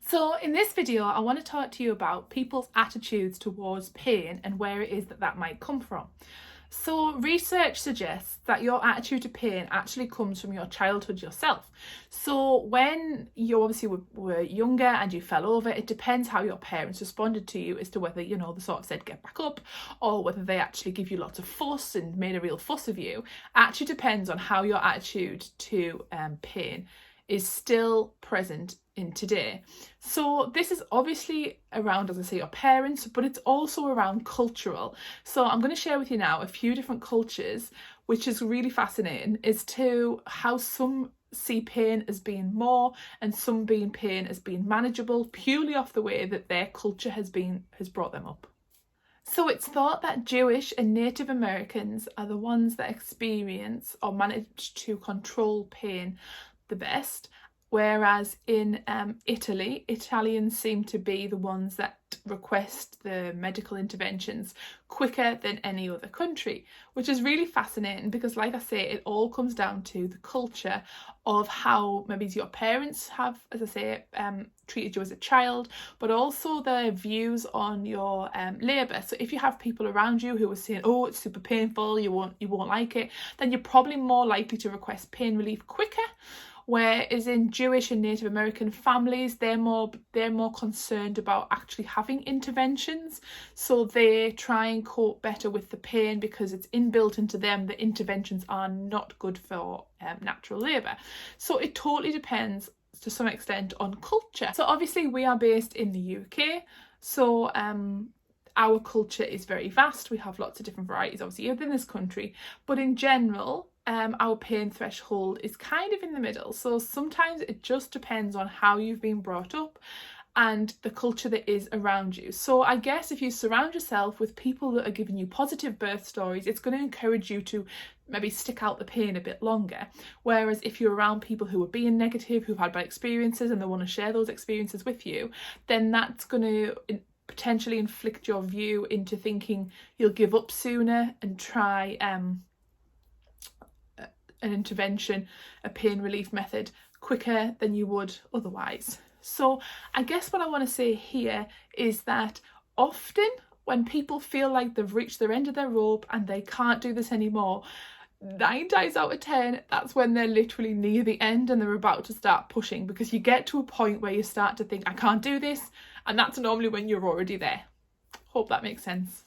So in this video, I want to talk to you about people's attitudes towards pain and where it is that that might come from. So research suggests that your attitude to pain actually comes from your childhood yourself. So when you obviously were younger and you fell over, it depends how your parents responded to you as to whether, they sort of said get back up, or whether they actually give you lots of fuss and made a real fuss of you. Actually depends on how your attitude to pain is still present in today. So this is obviously around, as I say, your parents, but it's also around cultural. So I'm going to share with you now a few different cultures, which is really fascinating, as to how some see pain as being more and some being pain as being manageable, purely off the way that their culture has brought them up. So it's thought that Jewish and Native Americans are the ones that experience or manage to control pain the best, whereas in Italy, Italians seem to be the ones that request the medical interventions quicker than any other country, which is really fascinating because, like I say, it all comes down to the culture of how maybe your parents have, as I say, treated you as a child, but also their views on your labour. So if you have people around you who are saying, oh, it's super painful, you won't like it, then you're probably more likely to request pain relief quicker. Whereas in Jewish and Native American families, they're more concerned about actually having interventions. So they try and cope better with the pain because it's inbuilt into them that interventions are not good for natural labour. So it totally depends to some extent on culture. So obviously we are based in the UK. So our culture is very vast. We have lots of different varieties obviously within this country, but in general, our pain threshold is kind of in the middle. So sometimes it just depends on how you've been brought up and the culture that is around you. So I guess if you surround yourself with people that are giving you positive birth stories, it's going to encourage you to maybe stick out the pain a bit longer. Whereas if you're around people who are being negative, who've had bad experiences and they want to share those experiences with you, then that's going to potentially inflict your view into thinking you'll give up sooner and try an intervention, a pain relief method quicker than you would otherwise. So I guess what I want to say here is that often when people feel like they've reached their end of their rope and they can't do this anymore, 9 times out of 10, that's when they're literally near the end and they're about to start pushing, because you get to a point where you start to think, I can't do this, and that's normally when you're already there. Hope that makes sense.